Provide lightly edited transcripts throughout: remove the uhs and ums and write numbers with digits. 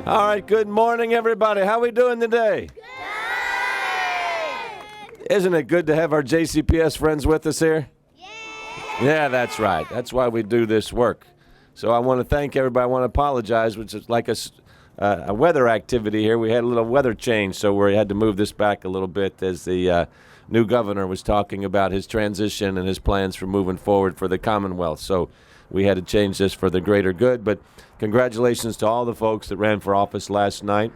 All right, good morning, everybody. How we doing today? Good. Isn't it good to have our JCPS friends with us here? Yeah, that's right. That's why we do this work. So I want to thank everybody. I want to apologize, which is like a weather activity here. We had a little weather change, so we had to move this back a little bit as the new governor was talking about his transition and his plans for moving forward for the Commonwealth. So we had to change this for the greater good. But congratulations to all the folks that ran for office last night,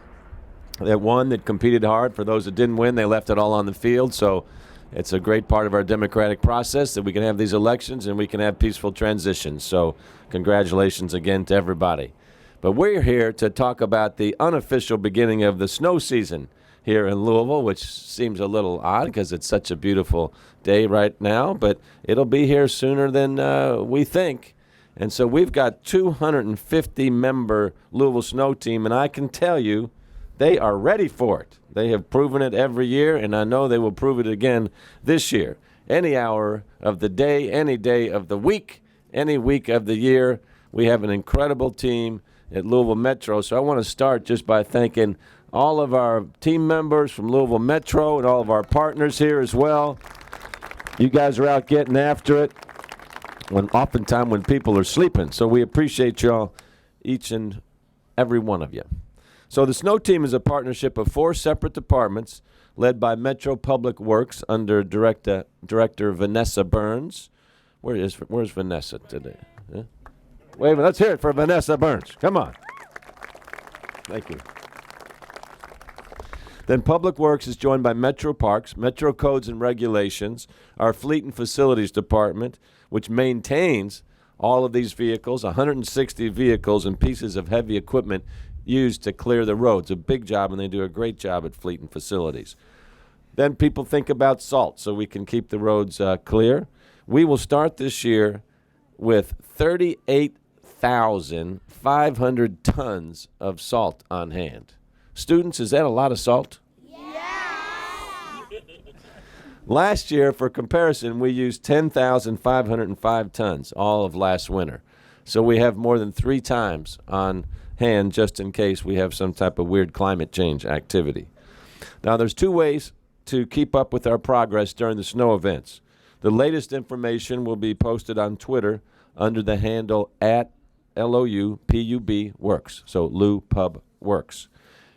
that won, that competed hard. For those that didn't win, they left it all on the field. So it's a great part of our democratic process that we can have these elections and we can have peaceful transitions. So congratulations again to everybody. But we're here to talk about the unofficial beginning of the snow season here in Louisville, which seems a little odd because it's such a beautiful day right now, but it'll be here sooner than we think. And so we've got 250-member Louisville Snow Team, and I can tell you they are ready for it. They have proven it every year, and I know they will prove it again this year. Any hour of the day, any day of the week, any week of the year, we have an incredible team at Louisville Metro. So I want to start just by thanking all of our team members from Louisville Metro and all of our partners here as well. You guys are out getting after it oftentimes when people are sleeping. So we appreciate y'all, each and every one of you. So the Snow Team is a partnership of 4 separate departments led by Metro Public Works under Director Vanessa Burns. Where's Vanessa today? Huh? Wait a minute, let's hear it for Vanessa Burns. Come on. Thank you. Then Public Works is joined by Metro Parks, Metro Codes and Regulations, our Fleet and Facilities Department, which maintains all of these vehicles, 160 vehicles and pieces of heavy equipment used to clear the roads. A big job, and they do a great job at Fleet and Facilities. Then people think about salt so we can keep the roads clear. We will start this year with 38,500 tons of salt on hand. Students, is that a lot of salt? Yeah. Last year, for comparison, we used 10,505 tons all of last winter. So we have more than 3 times on hand just in case we have some type of weird climate change activity. Now, there's 2 ways to keep up with our progress during the snow events. The latest information will be posted on Twitter under the handle at LOUPUB Works, so Lou Pub Works.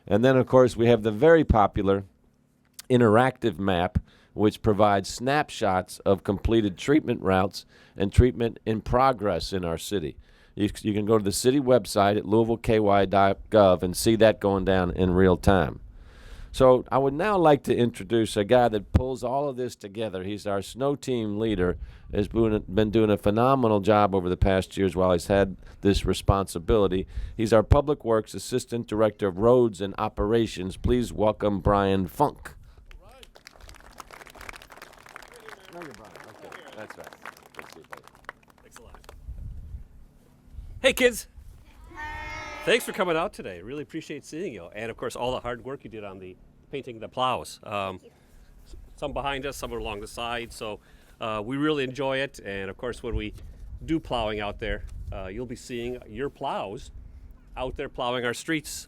And then, of course, we have the very popular interactive map, which provides snapshots of completed treatment routes and treatment in progress in our city. You can go to the city website at louisvilleky.gov and see that going down in real time. So I would now like to introduce a guy that pulls all of this together. He's our snow team leader, has been doing a phenomenal job over the past years while he's had this responsibility. He's our Public Works Assistant Director of Roads and Operations. Please welcome Brian Funk. Right. No, you're Brian. Okay, that's right. Good to see you, buddy. Thanks a lot. Hey, kids. Thanks for coming out today. Really appreciate seeing you. And, of course, all the hard work you did on the painting the plows. Some behind us, some along the side. So we really enjoy it. And, of course, when we do plowing out there, you'll be seeing your plows out there plowing our streets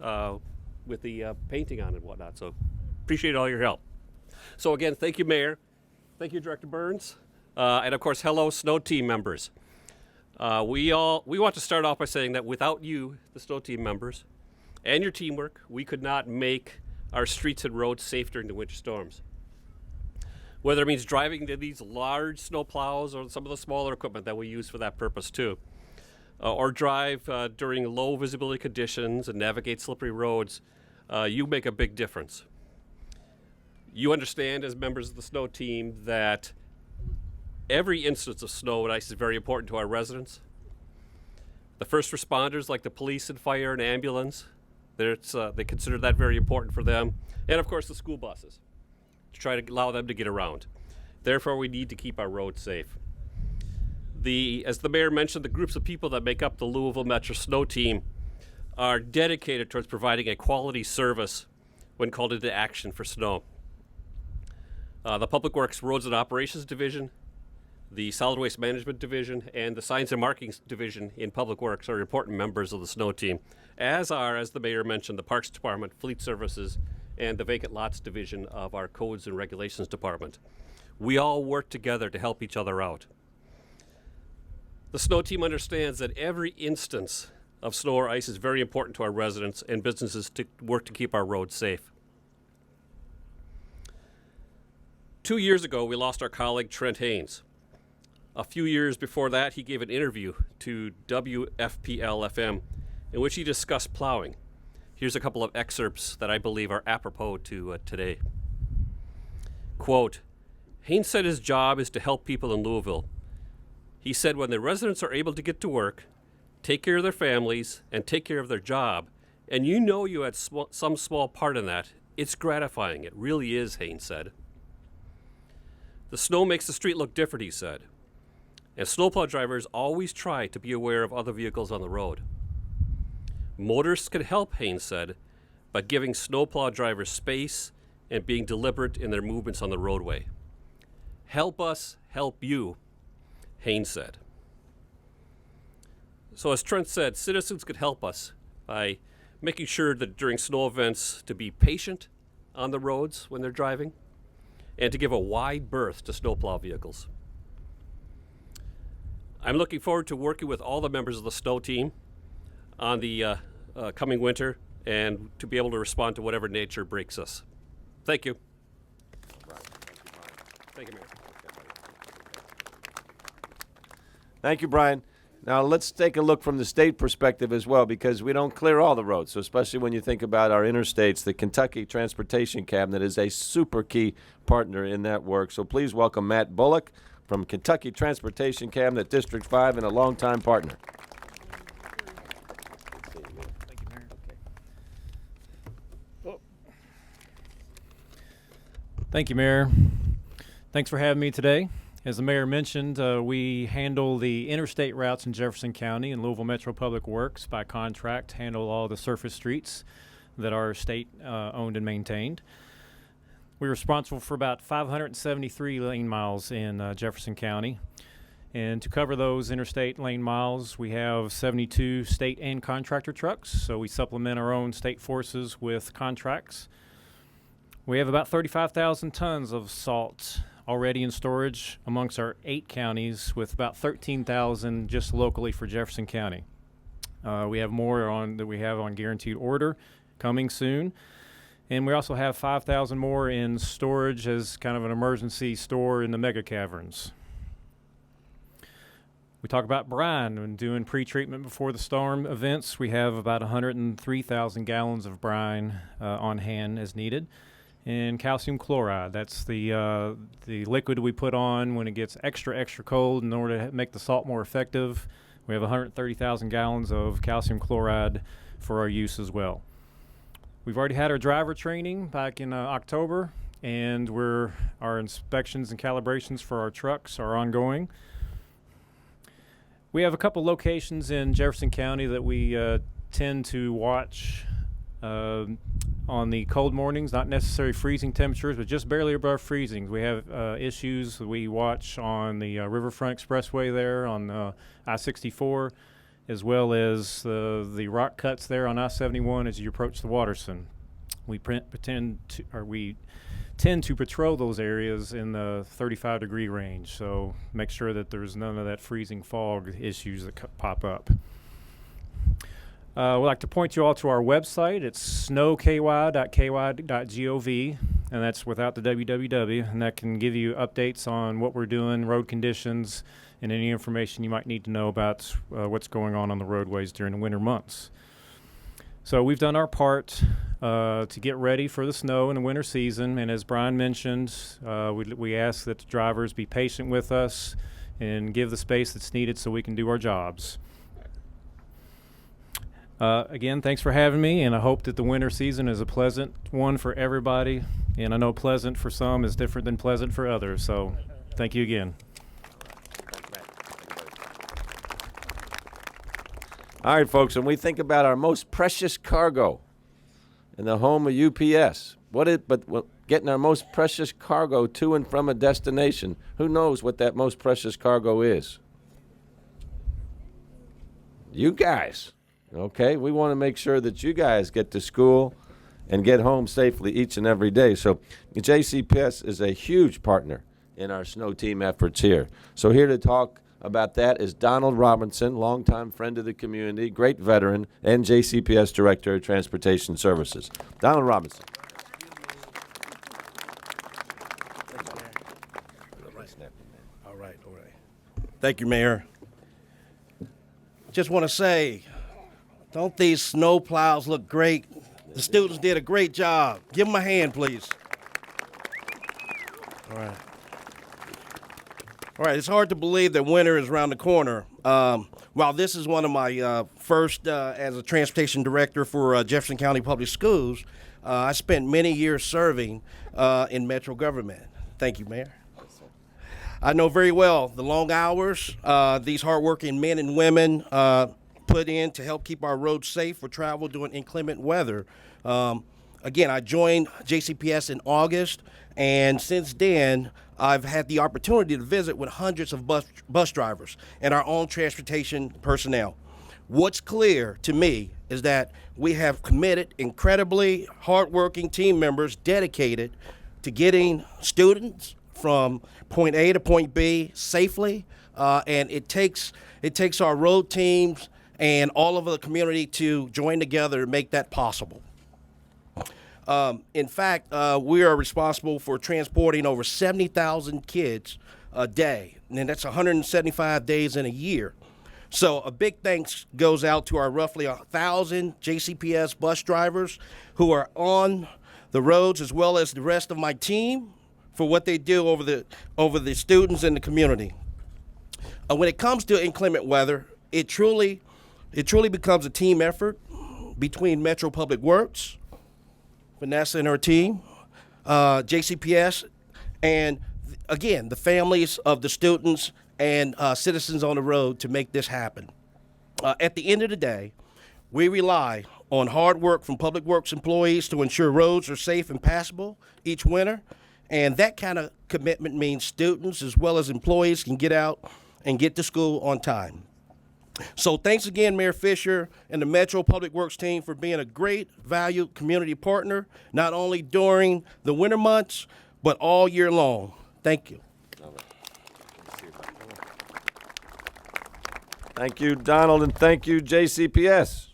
with the painting on and whatnot. So appreciate all your help. So, again, thank you, Mayor. Thank you, Director Burns. And, of course, hello, Snow Team members. We want to start off by saying that without you, the Snow Team members, and your teamwork, we could not make our streets and roads safe during the winter storms. Whether it means driving to these large snow plows or some of the smaller equipment that we use for that purpose too, or drive during low visibility conditions and navigate slippery roads, you make a big difference. You understand as members of the Snow Team that every instance of snow and ice is very important to our residents. The first responders, like the police and fire and ambulance, they consider that very important for them. And of course the school buses, to try to allow them to get around. Therefore, we need to keep our roads safe. As the mayor mentioned, the groups of people that make up the Louisville Metro Snow Team are dedicated towards providing a quality service when called into action for snow. The Public Works Roads and Operations Division The Solid Waste Management Division and the Science and Marking Division in Public Works are important members of the Snow Team, as are, as the Mayor mentioned, the Parks Department, Fleet Services, and the Vacant Lots Division of our Codes and Regulations Department. We all work together to help each other out. The Snow Team understands that every instance of snow or ice is very important to our residents and businesses to work to keep our roads safe. 2 years ago, we lost our colleague Trent Haynes. A few years before that, he gave an interview to WFPL-FM in which he discussed plowing. Here's a couple of excerpts that I believe are apropos to today. Quote, Haynes said his job is to help people in Louisville. He said when the residents are able to get to work, take care of their families, and take care of their job, and you know you had some small part in that, it's gratifying. It really is, Haynes said. The snow makes the street look different, he said. And snowplow drivers always try to be aware of other vehicles on the road. Motorists can help, Haynes said, by giving snowplow drivers space and being deliberate in their movements on the roadway. Help us help you, Haynes said. So as Trent said, citizens could help us by making sure that during snow events to be patient on the roads when they're driving and to give a wide berth to snowplow vehicles. I'm looking forward to working with all the members of the Snow Team on the coming winter and to be able to respond to whatever nature breaks us. Thank you. Thank you, Mayor. Thank you, Brian. Now let's take a look from the state perspective as well, because we don't clear all the roads. So especially when you think about our interstates, the Kentucky Transportation Cabinet is a super key partner in that work. So please welcome Matt Bullock from Kentucky Transportation Cabinet District 5 and a longtime partner. Thank you, Mayor. Okay. Thank you, Mayor. Thanks for having me today. As the Mayor mentioned, we handle the interstate routes in Jefferson County and Louisville Metro Public Works by contract, handle all the surface streets that are state owned and maintained. We're responsible for about 573 lane miles in Jefferson County. And to cover those interstate lane miles, we have 72 state and contractor trucks. So we supplement our own state forces with contracts. We have about 35,000 tons of salt already in storage amongst our 8 counties, with about 13,000 just locally for Jefferson County. We have more that we have on guaranteed order coming soon. And we also have 5,000 more in storage as kind of an emergency store in the mega caverns. We talk about brine and doing pre-treatment before the storm events. We have about 103,000 gallons of brine on hand as needed. And calcium chloride, that's the liquid we put on when it gets extra cold in order to make the salt more effective. We have 130,000 gallons of calcium chloride for our use as well. We've already had our driver training back in October, and our inspections and calibrations for our trucks are ongoing. We have a couple locations in Jefferson County that we tend to watch on the cold mornings, not necessarily freezing temperatures, but just barely above freezing. We have issues that we watch on the Riverfront Expressway there on I-64, as well as the rock cuts there on I-71 as you approach the Waterson. We tend to patrol those areas in the 35-degree range, so make sure that there's none of that freezing fog issues that pop up. We'd like to point you all to our website. It's snowky.ky.gov, and that's without the www, and that can give you updates on what we're doing, road conditions, and any information you might need to know about what's going on the roadways during the winter months. So we've done our part to get ready for the snow in the winter season, and as Brian mentioned, we ask that the drivers be patient with us and give the space that's needed so we can do our jobs. Again, thanks for having me, and I hope that the winter season is a pleasant one for everybody, and I know pleasant for some is different than pleasant for others, so thank you again. All right, folks, when we think about our most precious cargo, and the home of UPS. Getting our most precious cargo to and from a destination. Who knows what that most precious cargo is? You guys. Okay, we want to make sure that you guys get to school and get home safely each and every day. So JCPS is a huge partner in our snow team efforts here. So here to talk about that is Donald Robinson, longtime friend of the community, great veteran, and JCPS Director of Transportation Services. Donald Robinson. All right. Thank you, Mayor. Just want to say, don't these snow plows look great? The students did a great job. Give them a hand, please. All right, it's hard to believe that winter is around the corner. While this is one of my first as a transportation director for Jefferson County Public Schools, I spent many years serving in Metro government. Thank you, Mayor. I know very well the long hours these hardworking men and women put in to help keep our roads safe for travel during inclement weather. Again, I joined JCPS in August, and since then, I've had the opportunity to visit with hundreds of bus drivers and our own transportation personnel. What's clear to me is that we have committed, incredibly hardworking team members dedicated to getting students from point A to point B safely, and it takes our road teams and all of the community to join together to make that possible. In fact, we are responsible for transporting over 70,000 kids a day, and that's 175 days in a year. So a big thanks goes out to our roughly 1,000 JCPS bus drivers who are on the roads, as well as the rest of my team, for what they do over the students in the community. When it comes to inclement weather, it truly becomes a team effort between Metro Public Works, Vanessa and her team, JCPS, and again, the families of the students and citizens on the road to make this happen. At the end of the day, we rely on hard work from Public Works employees to ensure roads are safe and passable each winter, and that kind of commitment means students as well as employees can get out and get to school on time. So thanks again, Mayor Fisher and the Metro Public Works team for being a great valued community partner, not only during the winter months, but all year long. Thank you. Thank you, Donald, and thank you, JCPS.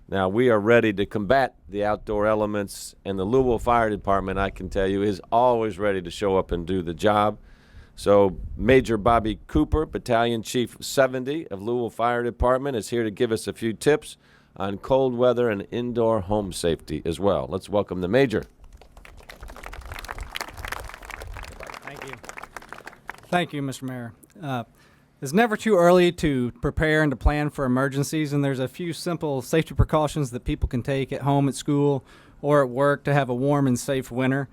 Now, we are ready to combat the outdoor elements, and the Louisville Fire Department, I can tell you, is always ready to show up and do the job. So Major Bobby Cooper, Battalion Chief 70 of Louisville Fire Department, is here to give us a few tips on cold weather and indoor home safety as well. Let's welcome the Major. Thank you. Thank you, Mr. Mayor. It's never too early to prepare and to plan for emergencies, and there's a few simple safety precautions that people can take at home, at school, or at work to have a warm and safe winter.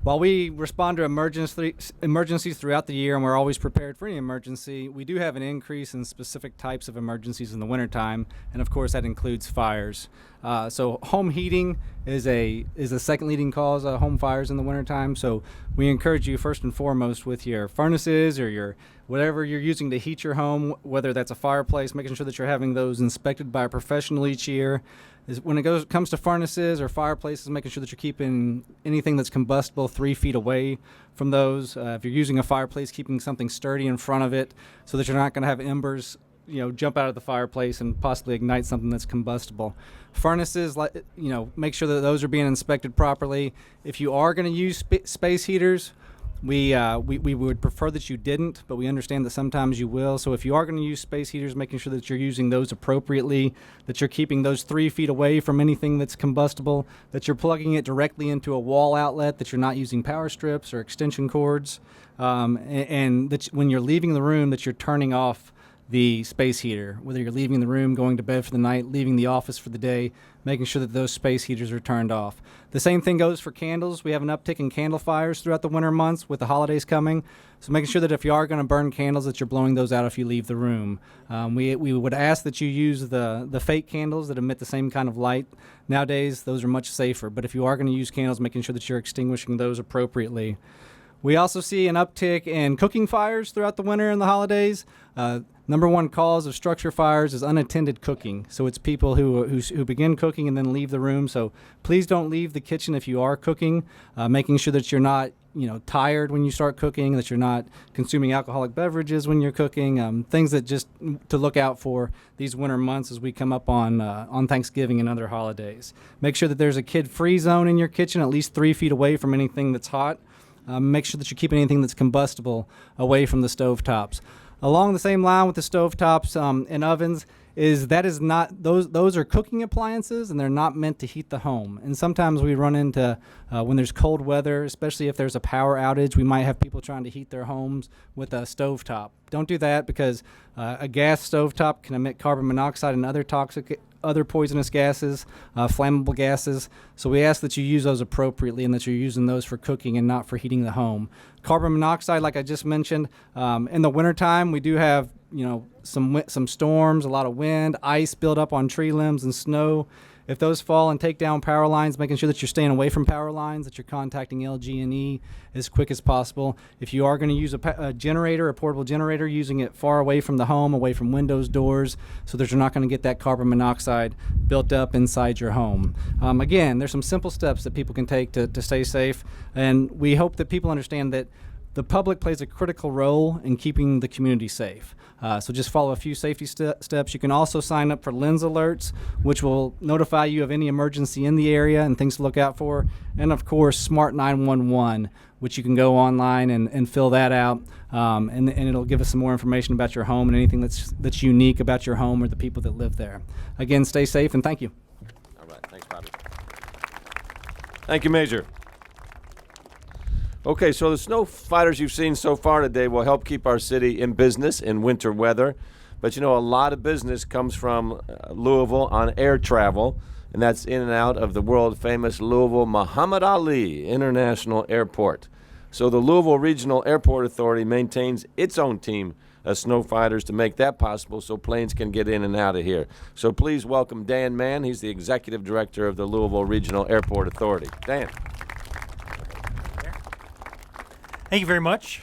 While we respond to emergencies throughout the year and we're always prepared for any emergency, we do have an increase in specific types of emergencies in the wintertime, and of course that includes fires. So home heating is the second leading cause of home fires in the wintertime. So we encourage you first and foremost with your furnaces or your whatever you're using to heat your home, whether that's a fireplace, making sure that you're having those inspected by a professional each year. When it comes to furnaces or fireplaces, making sure that you're keeping anything that's combustible 3 feet away from those. If you're using a fireplace, keeping something sturdy in front of it so that you're not going to have embers, jump out of the fireplace and possibly ignite something that's combustible. Furnaces, make sure that those are being inspected properly. If you are going to use space heaters, we would prefer that you didn't, but we understand that sometimes you will. So if you are going to use space heaters, making sure that you're using those appropriately, that you're keeping those 3 feet away from anything that's combustible, that you're plugging it directly into a wall outlet, that you're not using power strips or extension cords, and that when you're leaving the room, that you're turning off the space heater, whether you're leaving the room, going to bed for the night, leaving the office for the day, making sure that those space heaters are turned off. The same thing goes for candles. We have an uptick in candle fires throughout the winter months with the holidays coming. So making sure that if you are going to burn candles, that you're blowing those out if you leave the room. We would ask that you use the fake candles that emit the same kind of light. Nowadays, those are much safer. But if you are going to use candles, making sure that you're extinguishing those appropriately. We also see an uptick in cooking fires throughout the winter and the holidays. Number one cause of structure fires is unattended cooking. So it's people who begin cooking and then leave the room. So please don't leave the kitchen if you are cooking, making sure that you're not tired when you start cooking, that you're not consuming alcoholic beverages when you're cooking, things that just to look out for these winter months as we come up on Thanksgiving and other holidays. Make sure that there's a kid-free zone in your kitchen, at least 3 feet away from anything that's hot. Make sure that you're keeping anything that's combustible away from the stovetops. Along the same line with the stovetops and ovens is not those are cooking appliances, and they're not meant to heat the home. And sometimes we run into when there's cold weather, especially if there's a power outage, we might have people trying to heat their homes with a stovetop. Don't do that, because a gas stovetop can emit carbon monoxide and other poisonous gases, flammable gases. So we ask that you use those appropriately and that you're using those for cooking and not for heating the home. Carbon monoxide, like I just mentioned, in the wintertime, we do have some storms, a lot of wind, ice build up on tree limbs, and snow. If those fall and take down power lines, making sure that you're staying away from power lines, that you're contacting LG&E as quick as possible. If you are going to use a generator, a portable generator, using it far away from the home, away from windows, doors, so that you're not going to get that carbon monoxide built up inside your home. Again, there's some simple steps that people can take to stay safe, and we hope that people understand that the public plays a critical role in keeping the community safe. So just follow a few safety steps. You can also sign up for lens alerts, which will notify you of any emergency in the area and things to look out for. And of course, Smart 911, which you can go online and fill that out, and it'll give us some more information about your home and anything that's unique about your home or the people that live there. Again, stay safe, and thank you. All right, thanks, Bobby. Thank you, Major. Okay, so the snow fighters you've seen so far today will help keep our city in business in winter weather. But a lot of business comes from Louisville on air travel, and that's in and out of the world-famous Louisville Muhammad Ali International Airport. So the Louisville Regional Airport Authority maintains its own team of snow fighters to make that possible so planes can get in and out of here. So please welcome Dan Mann. He's the Executive Director of the Louisville Regional Airport Authority. Dan. Thank you very much.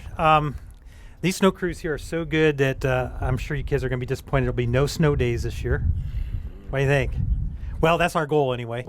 These snow crews here are so good that I'm sure you kids are going to be disappointed there'll be no snow days this year. What do you think? Well, that's our goal anyway.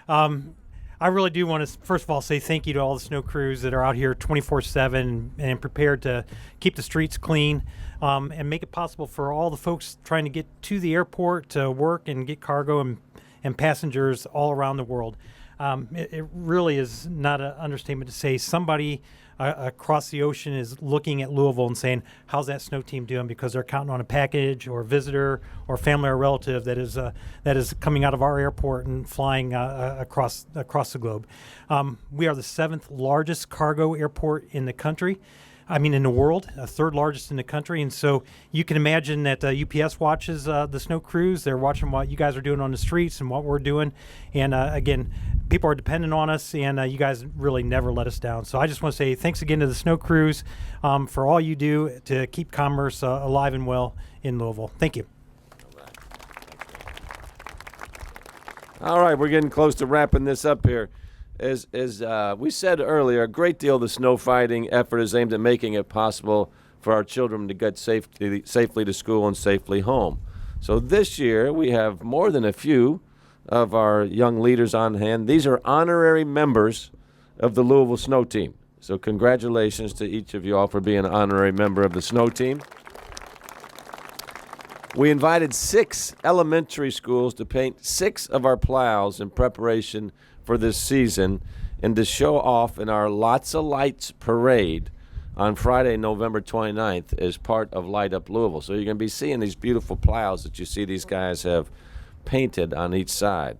I really do want to, first of all, say thank you to all the snow crews that are out here 24/7 and prepared to keep the streets clean and make it possible for all the folks trying to get to the airport to work and get cargo and passengers all around the world. It really is not an understatement to say somebody across the ocean is looking at Louisville and saying, how's that snow team doing? Because they're counting on a package or visitor or family or relative that is coming out of our airport and flying across the globe. We are the 7th largest cargo airport in the country. In the world, 3rd largest in the country. And so you can imagine that UPS watches the snow crews. They're watching what you guys are doing on the streets and what we're doing. And again, people are dependent on us, and you guys really never let us down. So I just want to say thanks again to the snow crews for all you do to keep commerce alive and well in Louisville. Thank you. All right, we're getting close to wrapping this up here. As we said earlier, a great deal of the snow fighting effort is aimed at making it possible for our children to get safely to school and safely home. So this year, we have more than a few of our young leaders on hand. These are honorary members of the Louisville Snow Team. So congratulations to each of you all for being an honorary member of the Snow Team. We invited 6 elementary schools to paint 6 of our plows in preparation for this season and to show off in our Lots of Lights parade on Friday, November 29th as part of Light Up Louisville. So you're going to be seeing these beautiful plows that you see these guys have painted on each side.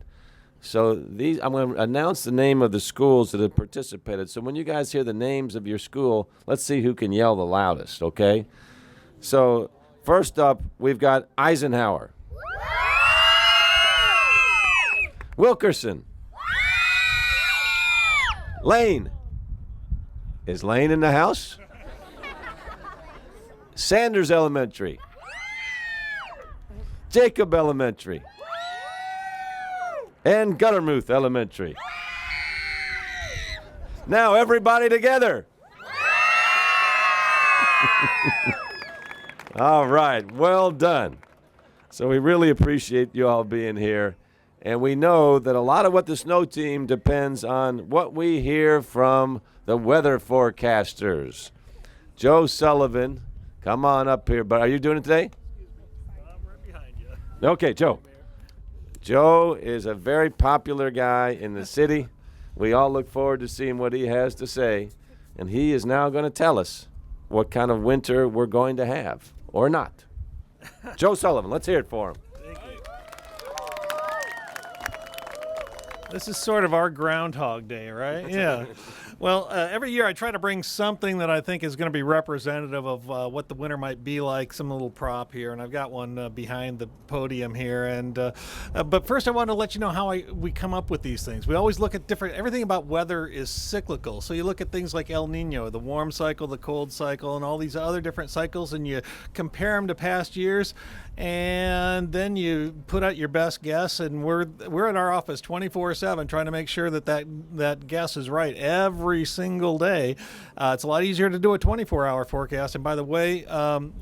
So I'm going to announce the name of the schools that have participated. So when you guys hear the names of your school, let's see who can yell the loudest, okay? So First up, we've got Eisenhower. Wilkerson. Lane. Is Lane in the house? Sanders Elementary. Jacob Elementary. And Guttermouth Elementary. Now everybody together. All right, well done. So we really appreciate you all being here. And we know that a lot of what the snow team depends on what we hear from the weather forecasters. Joe Sullivan, come on up here. But are you doing it today? I'm right behind you. Okay, Joe. Joe is a very popular guy in the city. We all look forward to seeing what he has to say. And he is now going to tell us what kind of winter we're going to have, or not. Joe Sullivan, let's hear it for him. This is sort of our Groundhog Day, right? Yeah. Well, every year I try to bring something that I think is going to be representative of what the winter might be like, some little prop here, and I've got one behind the podium here. And but first I want to let you know how we come up with these things. We always look at everything about weather is cyclical. So you look at things like El Nino, the warm cycle, the cold cycle, and all these other different cycles, and you compare them to past years, and then you put out your best guess. And we're in our office 24/7 trying to make sure that guess is right every single day. It's a lot easier to do a 24-hour forecast. And by the way,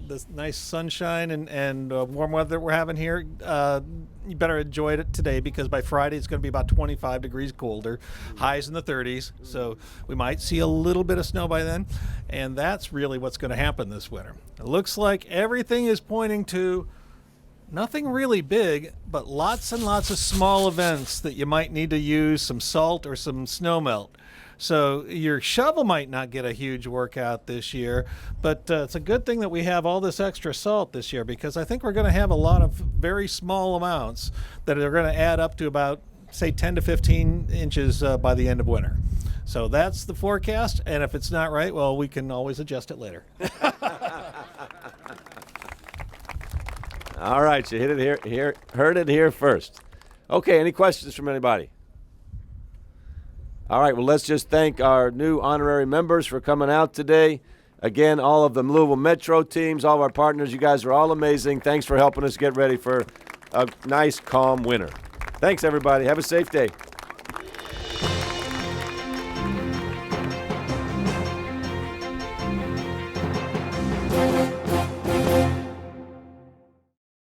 this nice sunshine and warm weather that we're having here, you better enjoy it today, because by Friday it's going to be about 25 degrees colder, highs in the 30s. So we might see a little bit of snow by then. And that's really what's going to happen this winter. It looks like everything is pointing to nothing really big, but lots and lots of small events that you might need to use some salt or some snow melt. So your shovel might not get a huge workout this year, but it's a good thing that we have all this extra salt this year, because I think we're going to have a lot of very small amounts that are going to add up to about, say, 10 to 15 inches by the end of winter. So that's the forecast, and if it's not right, well, we can always adjust it later. All right, you hit it here, heard it here first. Okay, any questions from anybody? All right, well, let's just thank our new honorary members for coming out today. Again, all of the Louisville Metro teams, all of our partners, you guys are all amazing. Thanks for helping us get ready for a nice, calm winter. Thanks, everybody. Have a safe day.